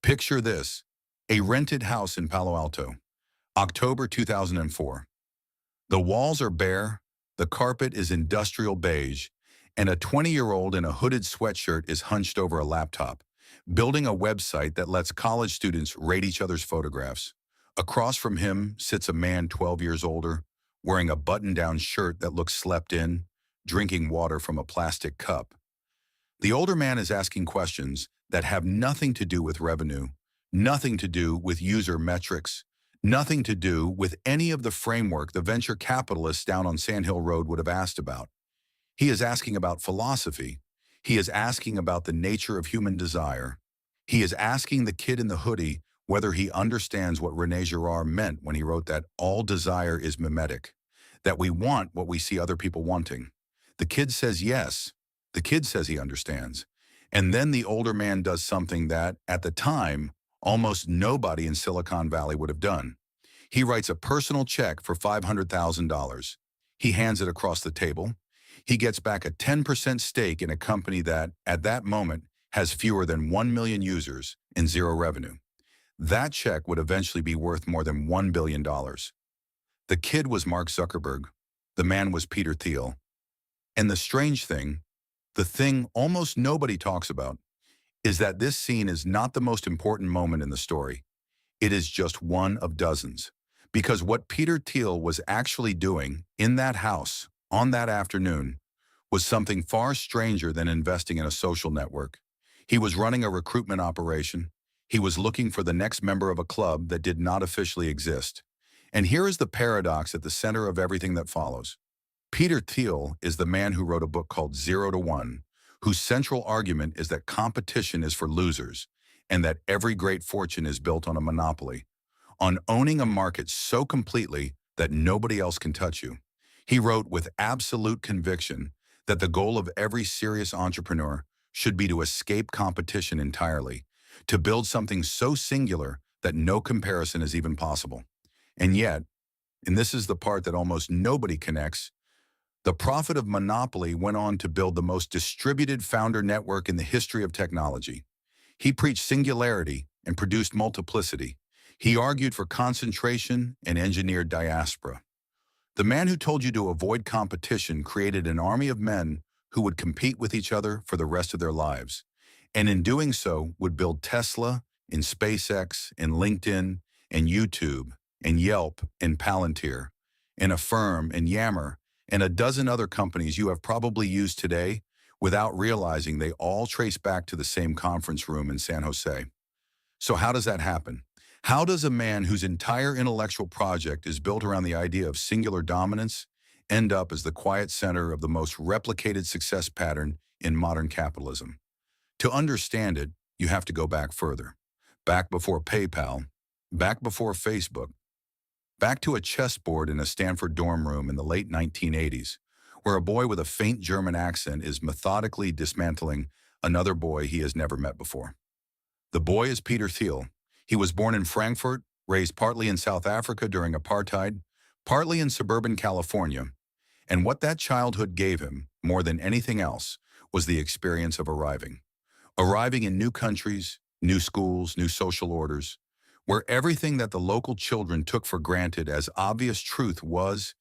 Picture this, a rented house in Palo Alto, October 2004. The walls are bare, the carpet is industrial beige, and a 20-year-old in a hooded sweatshirt is hunched over a laptop, building a website that lets college students rate each other's photographs. Across from him sits a man 12 years older, wearing a button-down shirt that looks slept in, drinking water from a plastic cup. The older man is asking questions that have nothing to do with revenue, nothing to do with user metrics, nothing to do with any of the framework the venture capitalists down on Sand Hill Road would have asked about. He is asking about philosophy. He is asking about the nature of human desire. He is asking the kid in the hoodie whether he understands what René Girard meant when he wrote that all desire is mimetic, that we want what we see other people wanting. The kid says yes. The kid says he understands. And then the older man does something that, at the time, almost nobody in Silicon Valley would have done. He writes a personal check for $500,000. He hands it across the table. He gets back a 10% stake in a company that, at that moment, has fewer than 1 million users and zero revenue. That check would eventually be worth more than $1 billion. The kid was Mark Zuckerberg. The man was Peter Thiel. And the strange thing, the thing almost nobody talks about, is that this scene is not the most important moment in the story. It is just one of dozens. Because what Peter Thiel was actually doing in that house on that afternoon was something far stranger than investing in a social network. He was running a recruitment operation. He was looking for the next member of a club that did not officially exist. And here is the paradox at the center of everything that follows. Peter Thiel is the man who wrote a book called 0 to 1, whose central argument is that competition is for losers and that every great fortune is built on a monopoly, on owning a market so completely that nobody else can touch you. He wrote with absolute conviction that the goal of every serious entrepreneur should be to escape competition entirely, to build something so singular that no comparison is even possible. And yet, and this is the part that almost nobody connects, the prophet of monopoly went on to build the most distributed founder network in the history of technology. He preached singularity and produced multiplicity. He argued for concentration and engineered diaspora. The man who told you to avoid competition created an army of men who would compete with each other for the rest of their lives, and in doing so would build Tesla and SpaceX and LinkedIn and YouTube and Yelp and Palantir and Affirm and Yammer and a dozen other companies you have probably used today without realizing they all trace back to the same conference room in San Jose. So how does that happen? How does a man whose entire intellectual project is built around the idea of singular dominance end up as the quiet center of the most replicated success pattern in modern capitalism? To understand it, you have to go back further. Back before PayPal, back before Facebook, back to a chessboard in a Stanford dorm room in the late 1980s, where a boy with a faint German accent is methodically dismantling another boy he has never met before. The boy is Peter Thiel. He was born in Frankfurt, raised partly in South Africa during apartheid, partly in suburban California, and what that childhood gave him, more than anything else, was the experience of arriving. Arriving in new countries, new schools, new social orders, where everything that the local children took for granted as obvious truth was,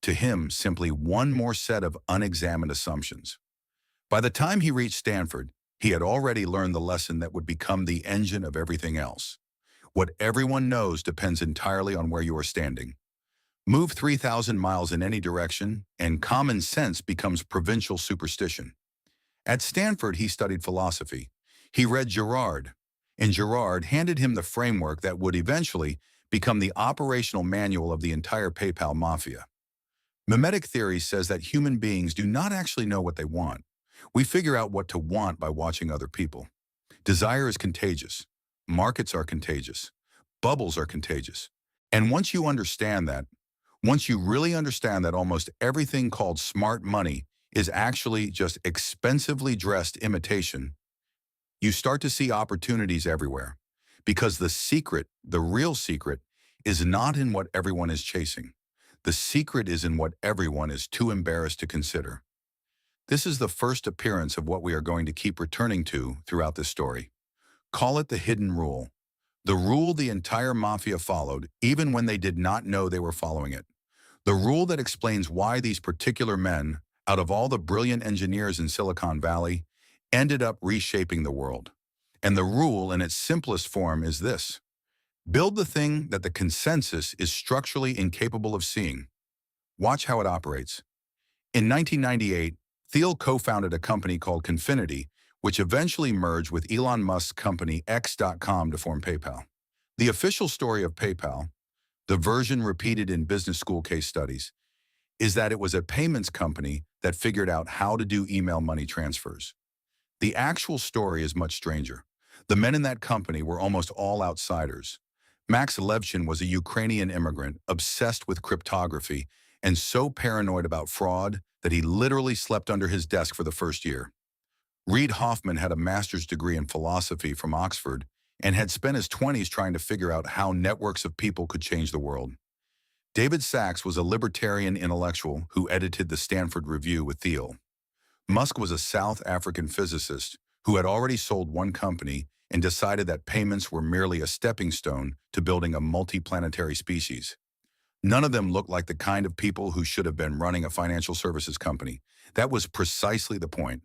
to him, simply one more set of unexamined assumptions. By the time he reached Stanford, he had already learned the lesson that would become the engine of everything else. What everyone knows depends entirely on where you are standing. Move 3,000 miles in any direction, and common sense becomes provincial superstition. At Stanford, he studied philosophy. He read Girard, and Girard handed him the framework that would eventually become the operational manual of the entire PayPal Mafia. Mimetic theory says that human beings do not actually know what they want. We figure out what to want by watching other people. Desire is contagious. Markets are contagious. Bubbles are contagious. And once you understand that, once you really understand that almost everything called smart money is actually just expensively dressed imitation, you start to see opportunities everywhere. Because the secret, the real secret, is not in what everyone is chasing. The secret is in what everyone is too embarrassed to consider. This is the first appearance of what we are going to keep returning to throughout this story. Call it the hidden rule. The rule the entire mafia followed, even when they did not know they were following it. The rule that explains why these particular men, out of all the brilliant engineers in Silicon Valley, ended up reshaping the world. And the rule in its simplest form is this: build the thing that the consensus is structurally incapable of seeing. Watch how it operates. In 1998, Thiel co-founded a company called Confinity, which eventually merged with Elon Musk's company X.com to form PayPal. The official story of PayPal, the version repeated in business school case studies, is that it was a payments company that figured out how to do email money transfers. The actual story is much stranger. The men in that company were almost all outsiders. Max Levchin was a Ukrainian immigrant obsessed with cryptography and so paranoid about fraud that he literally slept under his desk for the first year. Reid Hoffman had a master's degree in philosophy from Oxford and had spent his 20s trying to figure out how networks of people could change the world. David Sacks was a libertarian intellectual who edited the Stanford Review with Thiel. Musk was a South African physicist who had already sold one company and decided that payments were merely a stepping stone to building a multiplanetary species. None of them looked like the kind of people who should have been running a financial services company. That was precisely the point.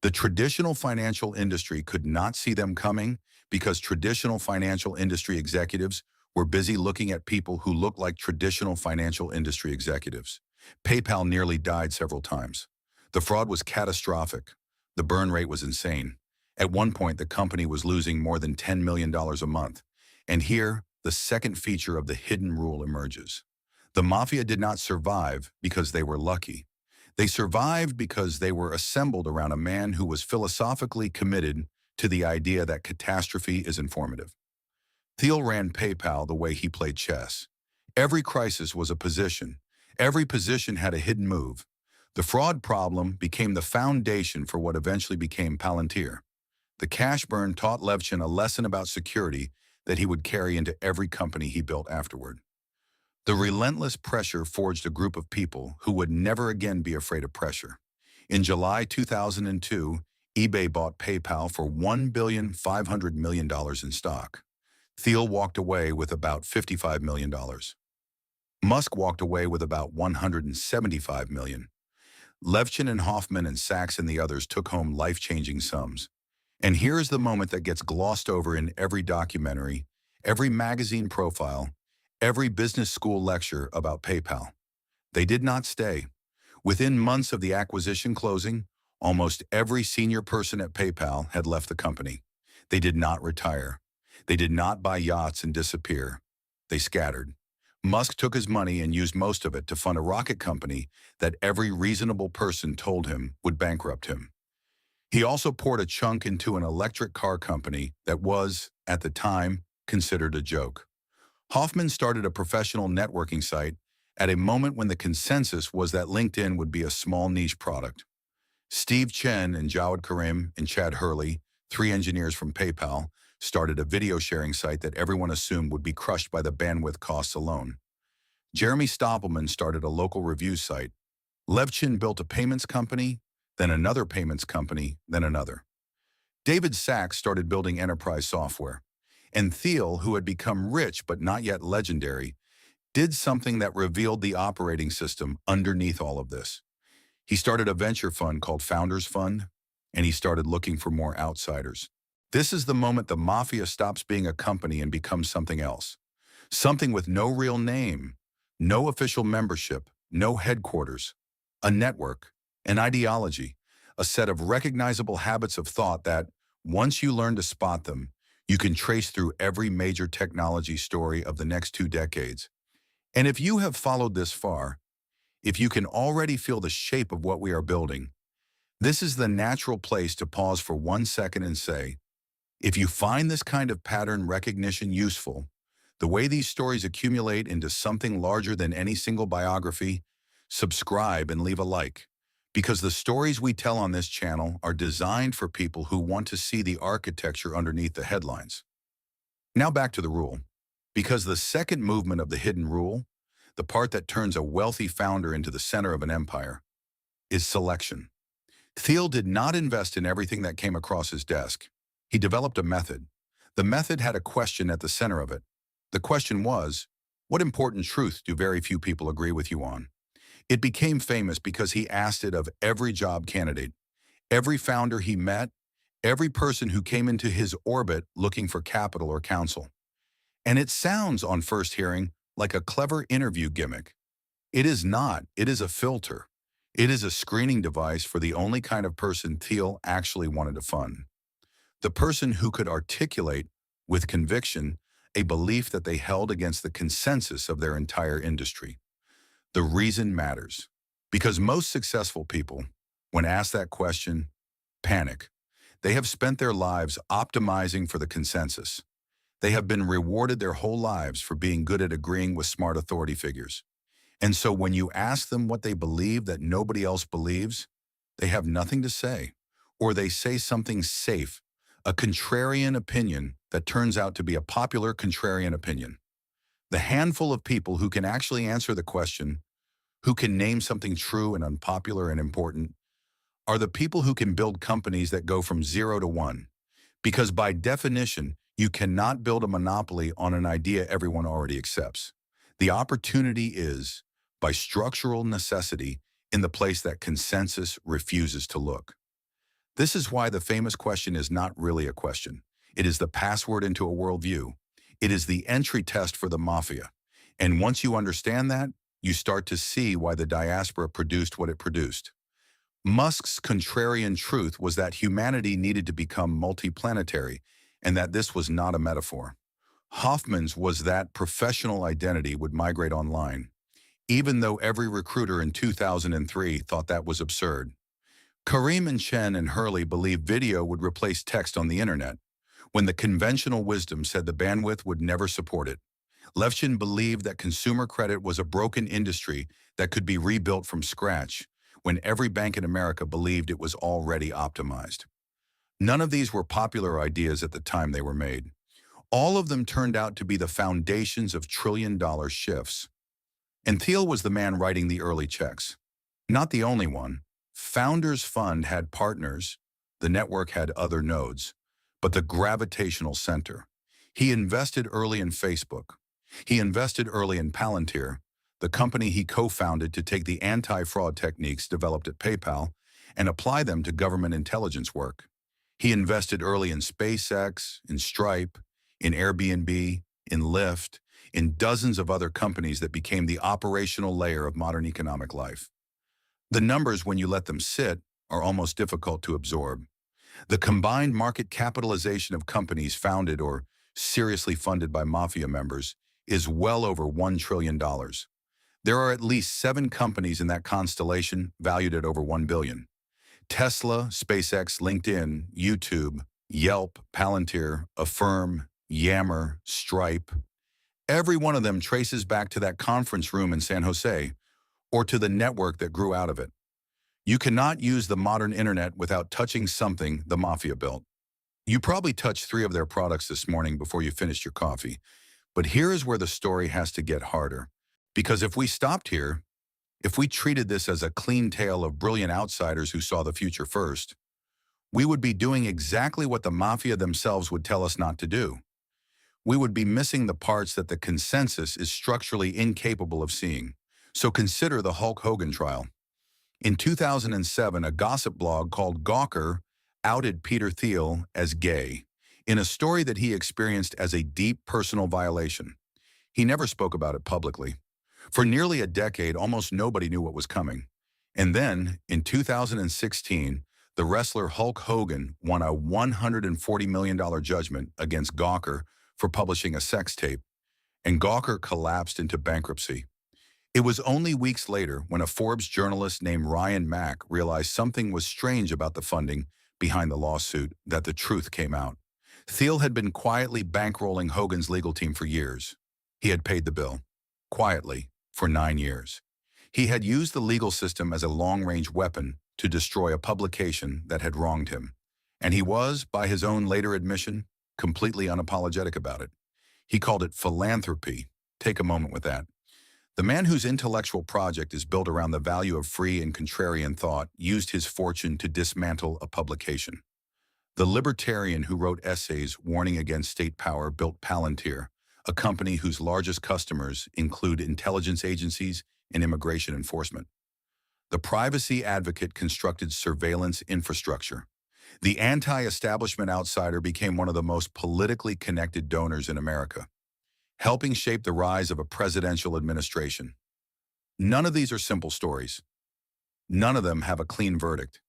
The traditional financial industry could not see them coming because traditional financial industry executives were busy looking at people who looked like traditional financial industry executives. PayPal nearly died several times. The fraud was catastrophic. The burn rate was insane. At one point, the company was losing more than $10 million a month. And here, the second feature of the hidden rule emerges. The Mafia did not survive because they were lucky. They survived because they were assembled around a man who was philosophically committed to the idea that catastrophe is informative. Thiel ran PayPal the way he played chess. Every crisis was a position. Every position had a hidden move. The fraud problem became the foundation for what eventually became Palantir. The cash burn taught Levchin a lesson about security that he would carry into every company he built afterward. The relentless pressure forged a group of people who would never again be afraid of pressure. In July 2002, eBay bought PayPal for $1.5 billion in stock. Thiel walked away with about $55 million. Musk walked away with about $175 million. Levchin and Hoffman and Sacks and the others took home life-changing sums. And here is the moment that gets glossed over in every documentary, every magazine profile, every business school lecture about PayPal. They did not stay. Within months of the acquisition closing, almost every senior person at PayPal had left the company. They did not retire. They did not buy yachts and disappear. They scattered. Musk took his money and used most of it to fund a rocket company that every reasonable person told him would bankrupt him. He also poured a chunk into an electric car company that was, at the time, considered a joke. Hoffman started a professional networking site at a moment when the consensus was that LinkedIn would be a small niche product. Steve Chen and Jawed Karim and Chad Hurley, three engineers from PayPal, started a video sharing site that everyone assumed would be crushed by the bandwidth costs alone. Jeremy Stoppelman started a local review site. Levchin built a payments company, then another payments company, then another. David Sacks started building enterprise software. And Thiel, who had become rich but not yet legendary, did something that revealed the operating system underneath all of this. He started a venture fund called Founders Fund, and he started looking for more outsiders. This is the moment the Mafia stops being a company and becomes something else. Something with no real name, no official membership, no headquarters, a network, an ideology, a set of recognizable habits of thought that, once you learn to spot them, you can trace through every major technology story of the next 2 decades. And if you have followed this far, if you can already feel the shape of what we are building, this is the natural place to pause for 1 second and say, if you find this kind of pattern recognition useful, the way these stories accumulate into something larger than any single biography, subscribe and leave a like. Because the stories we tell on this channel are designed for people who want to see the architecture underneath the headlines. Now back to the rule. Because the second movement of the hidden rule, the part that turns a wealthy founder into the center of an empire, is selection. Thiel did not invest in everything that came across his desk. He developed a method. The method had a question at the center of it. The question was, what important truth do very few people agree with you on? It became famous because he asked it of every job candidate, every founder he met, every person who came into his orbit looking for capital or counsel. And it sounds, on first hearing, like a clever interview gimmick. It is not. It is a filter. It is a screening device for the only kind of person Thiel actually wanted to fund. The person who could articulate, with conviction, a belief that they held against the consensus of their entire industry. The reason matters. Because most successful people, when asked that question, panic. They have spent their lives optimizing for the consensus. They have been rewarded their whole lives for being good at agreeing with smart authority figures. And so when you ask them what they believe that nobody else believes, they have nothing to say, or they say something safe, a contrarian opinion that turns out to be a popular contrarian opinion. The handful of people who can actually answer the question, who can name something true and unpopular and important, are the people who can build companies that go from 0 to 1. Because by definition, you cannot build a monopoly on an idea everyone already accepts. The opportunity is, by structural necessity, in the place that consensus refuses to look. This is why the famous question is not really a question. It is the password into a worldview. It is the entry test for the Mafia. And once you understand that, you start to see why the diaspora produced what it produced. Musk's contrarian truth was that humanity needed to become multiplanetary, and that this was not a metaphor. Hoffman's was that professional identity would migrate online, even though every recruiter in 2003 thought that was absurd. Karim and Chen and Hurley believed video would replace text on the internet, when the conventional wisdom said the bandwidth would never support it. Levchin believed that consumer credit was a broken industry that could be rebuilt from scratch, when every bank in America believed it was already optimized. None of these were popular ideas at the time they were made. All of them turned out to be the foundations of trillion-dollar shifts. And Thiel was the man writing the early checks. Not the only one. Founders Fund had partners, the network had other nodes, but the gravitational center. He invested early in Facebook. He invested early in Palantir, the company he co-founded to take the anti-fraud techniques developed at PayPal and apply them to government intelligence work. He invested early in SpaceX, in Stripe, in Airbnb, in Lyft, in dozens of other companies that became the operational layer of modern economic life. The numbers, when you let them sit, are almost difficult to absorb. The combined market capitalization of companies founded or seriously funded by Mafia members is well over $1 trillion. There are at least 7 companies in that constellation valued at over $1 billion. Tesla, SpaceX, LinkedIn, YouTube, Yelp, Palantir, Affirm, Yammer, Stripe. Every one of them traces back to that conference room in San Jose, or to the network that grew out of it. You cannot use the modern internet without touching something the Mafia built. You probably touched 3 of their products this morning before you finished your coffee. But here is where the story has to get harder. Because if we stopped here, if we treated this as a clean tale of brilliant outsiders who saw the future first, we would be doing exactly what the Mafia themselves would tell us not to do. We would be missing the parts that the consensus is structurally incapable of seeing. So consider the Hulk Hogan trial. In 2007, a gossip blog called Gawker outed Peter Thiel as gay in a story that he experienced as a deep personal violation. He never spoke about it publicly. For nearly a decade, almost nobody knew what was coming. And then, in 2016, the wrestler Hulk Hogan won a $140 million judgment against Gawker for publishing a sex tape, and Gawker collapsed into bankruptcy. It was only weeks later when a Forbes journalist named Ryan Mack realized something was strange about the funding behind the lawsuit that the truth came out. Thiel had been quietly bankrolling Hogan's legal team for years. He had paid the bill, quietly, for 9 years. He had used the legal system as a long-range weapon to destroy a publication that had wronged him. And he was, by his own later admission, completely unapologetic about it. He called it philanthropy. Take a moment with that. The man whose intellectual project is built around the value of free and contrarian thought used his fortune to dismantle a publication. The libertarian who wrote essays warning against state power built Palantir, a company whose largest customers include intelligence agencies and immigration enforcement. The privacy advocate constructed surveillance infrastructure. The anti-establishment outsider became one of the most politically connected donors in America, helping shape the rise of a presidential administration. None of these are simple stories. None of them have a clean verdict.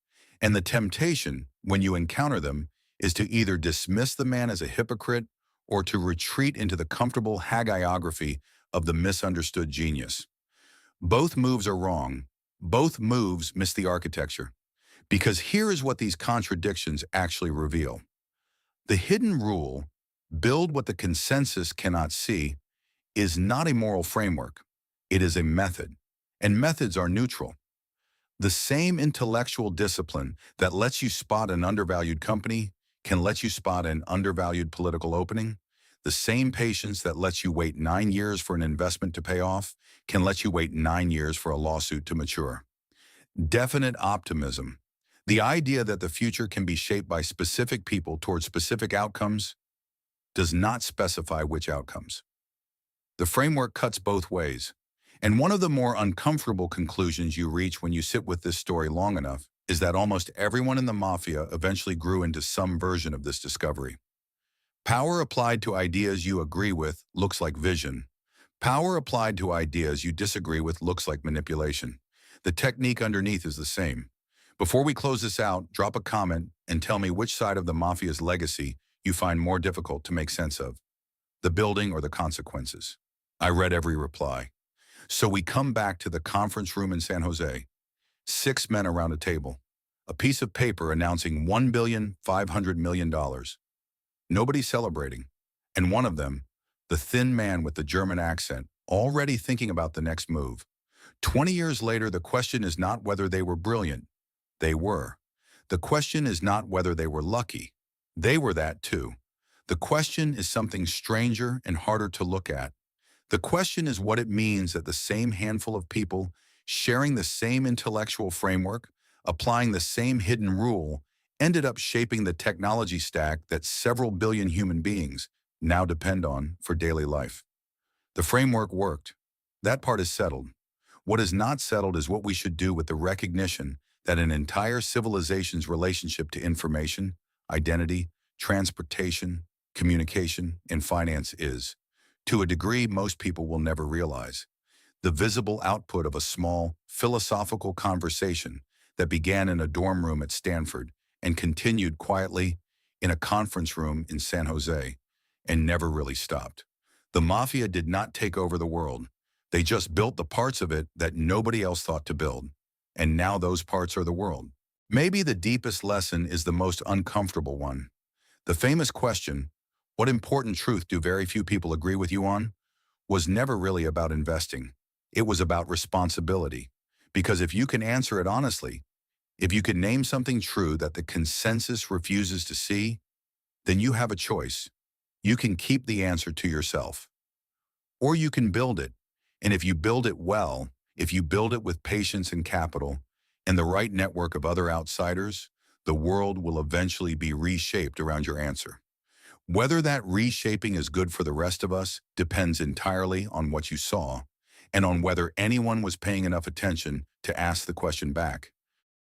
And the temptation, when you encounter them, is to either dismiss the man as a hypocrite or to retreat into the comfortable hagiography of the misunderstood genius. Both moves are wrong. Both moves miss the architecture. Because here is what these contradictions actually reveal. The hidden rule, build what the consensus cannot see, is not a moral framework. It is a method. And methods are neutral. The same intellectual discipline that lets you spot an undervalued company can let you spot an undervalued political opening. The same patience that lets you wait 9 years for an investment to pay off can let you wait 9 years for a lawsuit to mature. Definite optimism. The idea that the future can be shaped by specific people towards specific outcomes does not specify which outcomes. The framework cuts both ways. And one of the more uncomfortable conclusions you reach when you sit with this story long enough is that almost everyone in the Mafia eventually grew into some version of this discovery. Power applied to ideas you agree with looks like vision. Power applied to ideas you disagree with looks like manipulation. The technique underneath is the same. Before we close this out, drop a comment and tell me which side of the Mafia's legacy you find more difficult to make sense of, the building or the consequences. I read every reply. So we come back to the conference room in San Jose. 6 men around a table. A piece of paper announcing $1,500,000,000. Nobody celebrating. And one of them, the thin man with the German accent, already thinking about the next move. 20 years later, the question is not whether they were brilliant. They were. The question is not whether they were lucky. They were that too. The question is something stranger and harder to look at. The question is what it means that the same handful of people sharing the same intellectual framework, applying the same hidden rule, ended up shaping the technology stack that several billion human beings now depend on for daily life. The framework worked. That part is settled. What is not settled is what we should do with the recognition that an entire civilization's relationship to information, identity, transportation, communication, and finance is, to a degree most people will never realize, the visible output of a small, philosophical conversation that began in a dorm room at Stanford and continued quietly in a conference room in San Jose and never really stopped. The Mafia did not take over the world. They just built the parts of it that nobody else thought to build. And now those parts are the world. Maybe the deepest lesson is the most uncomfortable one. The famous question, what important truth do very few people agree with you on, was never really about investing. It was about responsibility. Because if you can answer it honestly, if you can name something true that the consensus refuses to see, then you have a choice. You can keep the answer to yourself. Or you can build it. And if you build it well, if you build it with patience and capital, and the right network of other outsiders, the world will eventually be reshaped around your answer. Whether that reshaping is good for the rest of us depends entirely on what you saw and on whether anyone was paying enough attention to ask the question back.